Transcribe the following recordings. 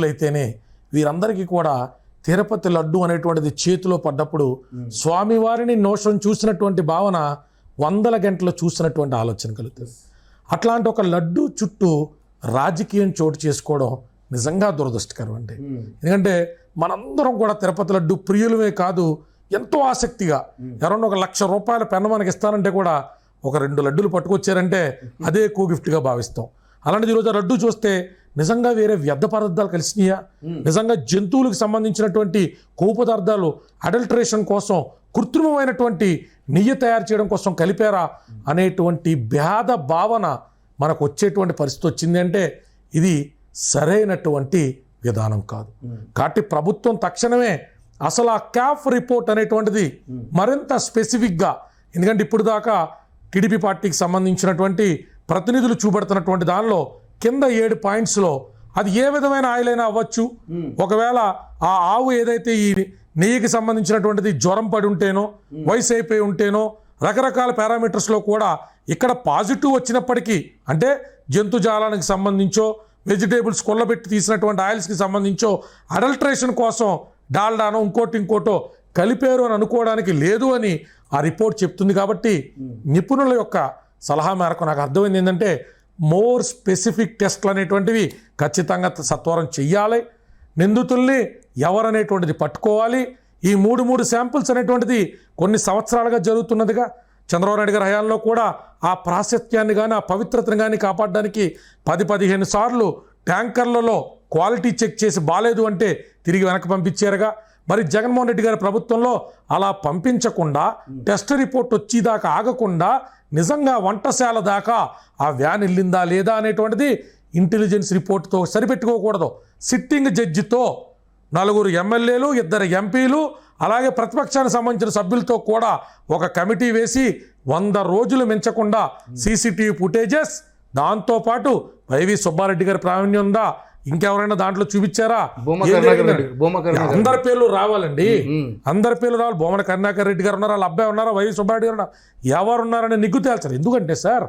అయితేనే వీరందరికీ కూడా తిరుపతి లడ్డు అనేటువంటిది చేతిలో పడ్డప్పుడు స్వామివారిని నోషన్ చూసినటువంటి భావన 100 గంటలు చూసినటువంటి ఆలోచన కలుగుతుంది. అట్లాంటి ఒక లడ్డు చుట్టూ రాజకీయం చోటు చేసుకోవడం నిజంగా దురదృష్టకరం అండి. ఎందుకంటే మనందరం కూడా తిరుపతి లడ్డు ప్రియులమే కాదు, ఎంతో ఆసక్తిగా ఎవరన్నా ఒక ₹1,00,000 పెన్ను మనకి ఇస్తారంటే కూడా ఒక 2 లడ్డూలు పట్టుకొచ్చారంటే అదే ఎక్కువ గిఫ్ట్గా భావిస్తాం. అలాంటిది ఈరోజు లడ్డు చూస్తే నిజంగా వేరే వ్యర్థ పదార్థాలు కలిసినాయా, నిజంగా జంతువులకు సంబంధించినటువంటి కొవ్వు పదార్థాలు అడల్టరేషన్ కోసం కృత్రిమమైనటువంటి నెయ్యి తయారు చేయడం కోసం కలిపారా అనేటువంటి భేద భావన మనకు వచ్చేటువంటి పరిస్థితి వచ్చింది అంటే ఇది సరైనటువంటి విధానం కాదు. కాబట్టి ప్రభుత్వం తక్షణమే అసలు ఆ క్యాఫ్ రిపోర్ట్ అనేటువంటిది మరింత స్పెసిఫిక్గా, ఎందుకంటే ఇప్పుడు దాకా టీడీపీ పార్టీకి సంబంధించినటువంటి ప్రతినిధులు చూపెడుతున్నటువంటి దానిలో కింద 7 పాయింట్స్లో అది ఏ విధమైన ఆయిల్ అయినా అవ్వచ్చు. ఒకవేళ ఆ ఆవు ఏదైతే ఈ నెయ్యికి సంబంధించినటువంటిది జ్వరం పడి ఉంటేనో, వయసు అయిపోయి ఉంటేనో, రకరకాల పారామీటర్స్లో కూడా ఇక్కడ పాజిటివ్ వచ్చినప్పటికీ, అంటే జంతుజాలానికి సంబంధించో వెజిటేబుల్స్ కొల్లబెట్టి తీసినటువంటి ఆయిల్స్కి సంబంధించో అడల్టరేషన్ కోసం డాల్డానో ఇంకోటో కలిపారు అని అనుకోవడానికి లేదు అని ఆ రిపోర్ట్ చెప్తుంది. కాబట్టి నిపుణుల యొక్క సలహా మేరకు నాకు అర్థమైంది ఏంటంటే మోర్ స్పెసిఫిక్ టెస్ట్లు అనేటువంటివి ఖచ్చితంగా సత్వరం చెయ్యాలి. నిందితుల్ని ఎవరనేటువంటిది పట్టుకోవాలి. ఈ 3 శాంపిల్స్ అనేటువంటిది కొన్ని సంవత్సరాలుగా జరుగుతున్నదిగా. చంద్రబాబు నాయుడు గారి హయాంలో కూడా ఆ ప్రాశస్త్యాన్ని కానీ ఆ పవిత్రతను కానీ కాపాడడానికి 10-15 సార్లు ట్యాంకర్లలో క్వాలిటీ చెక్ చేసి బాలేదు అంటే తిరిగి వెనక్కి పంపించారుగా. మరి జగన్మోహన్ రెడ్డి గారి ప్రభుత్వంలో అలా పంపించకుండా టెస్ట్ రిపోర్ట్ వచ్చేదాకా ఆగకుండా నిజంగా వంటశాల దాకా ఆ వ్యాన్ వెళ్ళిందా లేదా అనేటువంటిది ఇంటెలిజెన్స్ రిపోర్ట్తో సరిపెట్టుకోకూడదు. సిట్టింగ్ జడ్జితో 4 ఎమ్మెల్యేలు 2 ఎంపీలు అలాగే ప్రతిపక్షానికి సంబంధించిన సభ్యులతో కూడా ఒక కమిటీ వేసి 100 రోజులు మించకుండా సీసీటీవీ ఫుటేజెస్, దాంతోపాటు వైవి సుబ్బారెడ్డి గారి ప్రావీణ్యం ఉందా, ఇంకెవరైనా దాంట్లో చూపించారా, అందరి పేర్లు రావాలండి. అందరి పేర్లు రావాలి. బొమ్మన కరుణాకర్ రెడ్డి గారు ఉన్నారా, వాళ్ళ అబ్బాయి ఉన్నారా, వైవి సుబ్బారెడ్డి గారు ఎవరున్నారని నిగ్గు తేల్చారు. ఎందుకంటే సార్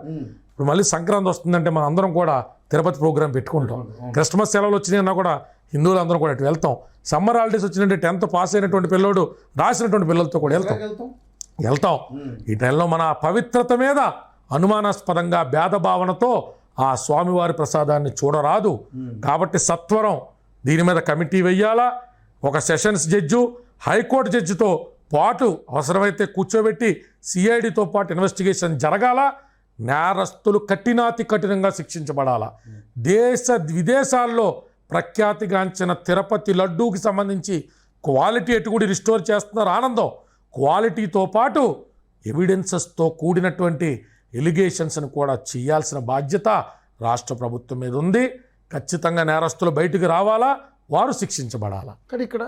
ఇప్పుడు మళ్ళీ సంక్రాంతి వస్తుందంటే మనం అందరం కూడా తిరుపతి ప్రోగ్రాం పెట్టుకుంటాం. క్రిస్మస్ సెలవులు వచ్చినాయన్నా కూడా హిందువులు అందరం కూడా ఇటు వెళ్తాం. సమ్మర్ హాలిడేస్ వచ్చినట్టే 10th పాస్ అయినటువంటి పిల్లోడు రాసినటువంటి పిల్లలతో కూడా వెళ్తాం. ఈ నెలలో మన పవిత్రత మీద అనుమానాస్పదంగా భేదభావనతో ఆ స్వామివారి ప్రసాదాన్ని చూడరాదు. కాబట్టి సత్వరం దీని మీద కమిటీ వెయ్యాలా. ఒక సెషన్స్ జడ్జు హైకోర్టు జడ్జితో పాటు అవసరమైతే కూర్చోబెట్టి సిఐడితో పాటు ఇన్వెస్టిగేషన్ జరగాల. నేరస్తులు కఠినాతి కఠినంగా శిక్షించబడాలా. దేశ విదేశాల్లో ప్రఖ్యాతిగాంచిన తిరుపతి లడ్డూకి సంబంధించి క్వాలిటీ ఎటుకుడి రిస్టోర్ చేస్తున్నారు ఆనందం. క్వాలిటీతో పాటు ఎవిడెన్సెస్తో కూడినటువంటి ఎలిగేషన్స్ని కూడా చేయాల్సిన బాధ్యత రాష్ట్ర ప్రభుత్వం మీద ఉంది. ఖచ్చితంగా నేరస్తులు బయటికి రావాలా, వారు శిక్షించబడాలా. కానీ ఇక్కడ